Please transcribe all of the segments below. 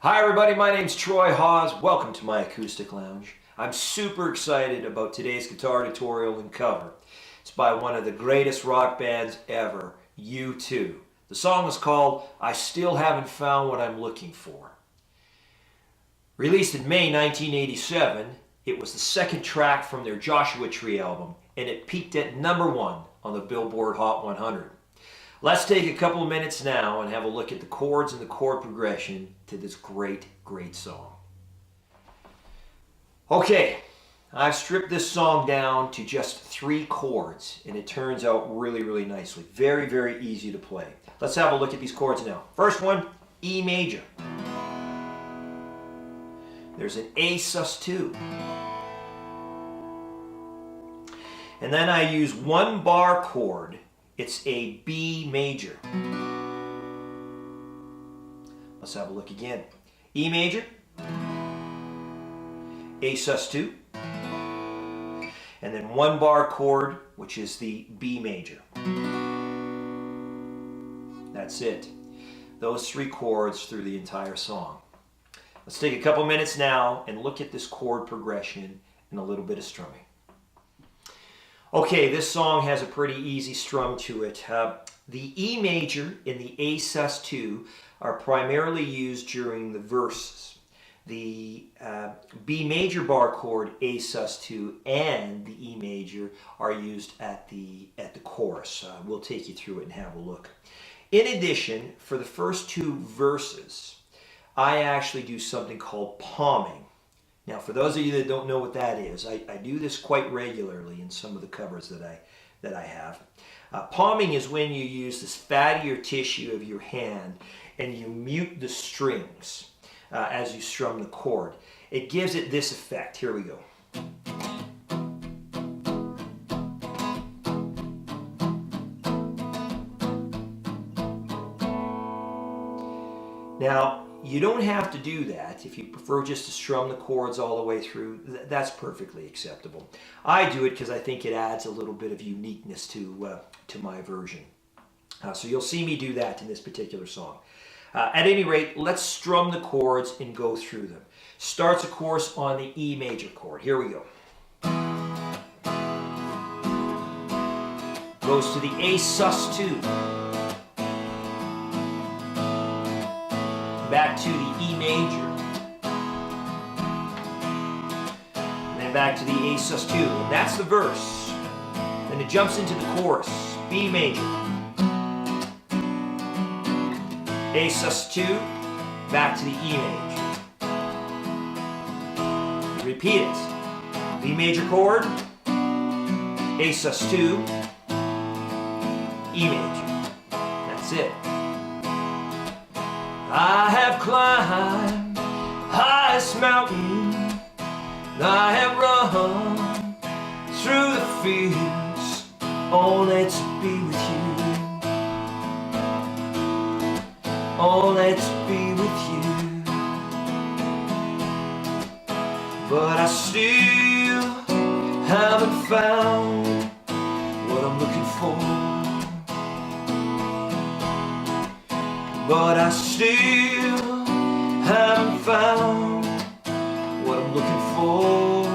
Hi everybody, my name's Troy Hawes. Welcome to my Acoustic Lounge. I'm super excited about today's guitar tutorial and cover. It's by one of the greatest rock bands ever, U2. The song is called I Still Haven't Found What I'm Looking For. Released in May 1987, it was the second track from their Joshua Tree album, and it peaked at #1 on the Billboard Hot 100. Let's take a couple of minutes now and have a look at the chords and the chord progression to this great song. Okay, I've stripped this song down to just 3 chords, and it turns out really nicely. Very easy to play. Let's have a look at these chords now. First one, E major. There's an A sus2. And then I use 1 bar chord. It's a B major. Let's have a look again. E major, A sus2, and then 1 bar chord, which is the B major. That's it. Those 3 chords through the entire song. Let's take a couple minutes now and look at this chord progression and a little bit of strumming. Okay, this song has a pretty easy strum to it. The E major and the A sus2 are primarily used during the verses. The B major bar chord, A sus2, and the E major are used at the chorus. We'll take you through it and have a look. In addition, for the first 2 verses, I actually do something called palming. Now, for those of you that don't know what that is, I do this quite regularly in some of the covers that I have. Palming is when you use this fattier tissue of your hand and you mute the strings as you strum the chord. It gives it this effect. Here we go. Now, you don't have to do that. If you prefer just to strum the chords all the way through, that's perfectly acceptable. I do it because I think it adds a little bit of uniqueness to my version. So you'll see me do that in this particular song. At any rate, let's strum the chords and go through them. Starts, of course, on the E major chord. Here we go. Goes to the A sus2. Back to the E major, and then back to the A sus2, and that's the verse. Then it jumps into the chorus, B major, A sus2, back to the E major. Repeat it, B major chord, A sus2, E major. That's it. I have climbed highest mountain, I have run through the fields, only to be with you, only to be with you. But I still haven't found what I'm looking for. But I still haven't found what I'm looking for.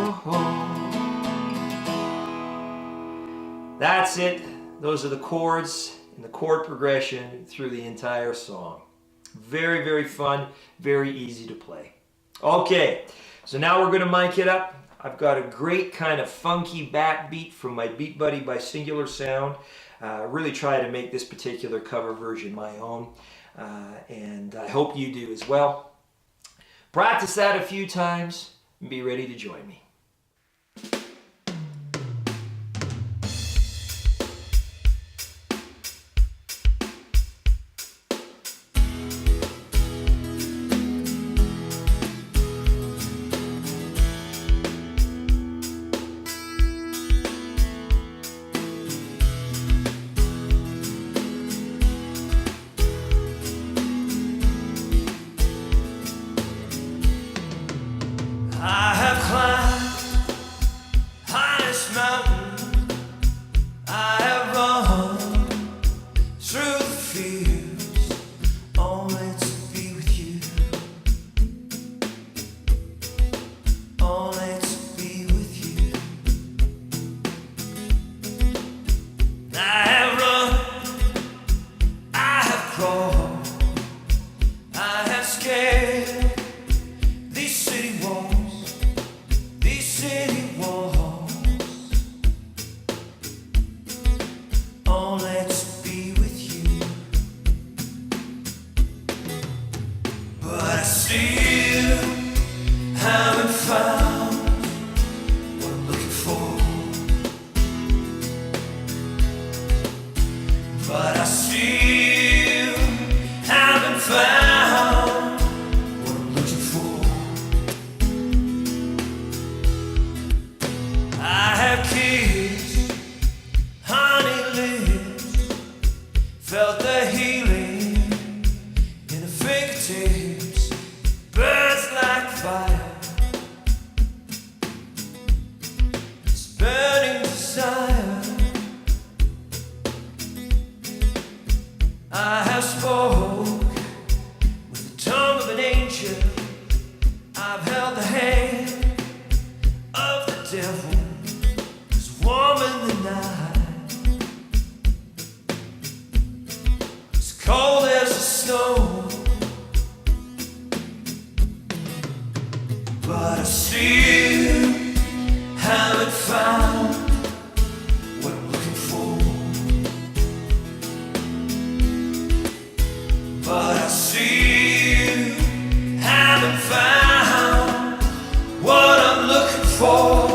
That's it. Those are the chords and the chord progression through the entire song. Very fun, very easy to play. Okay, so now we're going to mic it up. I've got a great kind of funky backbeat from my Beatbuddy by Singular Sound. Really try to make this particular cover version my own. And I hope you do as well. Practice that a few times and be ready to join me. I have climbed still haven't found what I'm looking for. But I still haven't found what I'm looking for. I have kissed honey lips, felt the healing in the fingertips, burns like fire, it's burning desire. I have spoke with the tongue of an angel. I've held the hand of the devil, it's warm in the night, it's cold as the snow. But I still haven't found what I'm looking for. But I still haven't found what I'm looking for.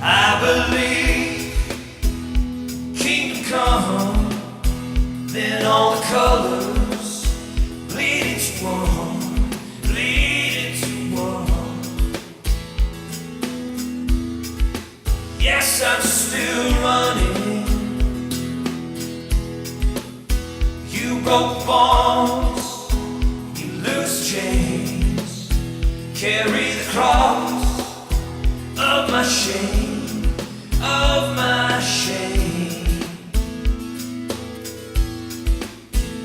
I believe kingdom come, then all the colors bleed into one, bleed into one. Yes, I'm still running. You broke bonds, you loose chains, carry the cross of my shame, of my shame.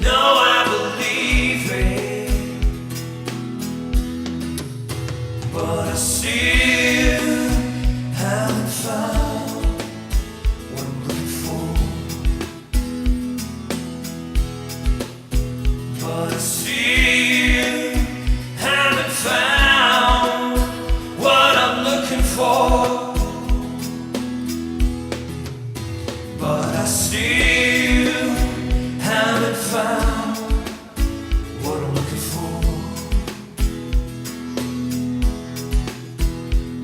No, I believe it, but I still haven't found what I'm looking for. But I still haven't found what I'm looking for. But I still haven't found what I'm looking for.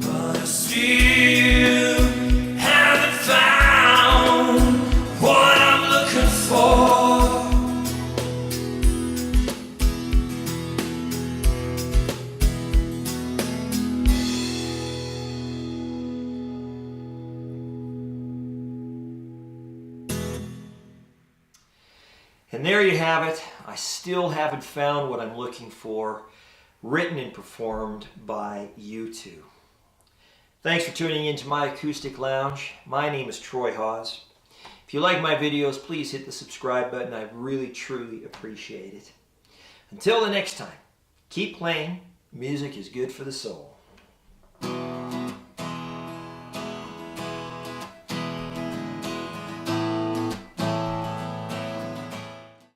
But I still haven't found what I'm looking for. And there you have it. I still haven't found what I'm looking for, written and performed by U2. Thanks for tuning in to my Acoustic Lounge. My name is Troy Hawes. If you like my videos, please hit the subscribe button. I really, truly appreciate it. Until the next time, keep playing. Music is good for the soul.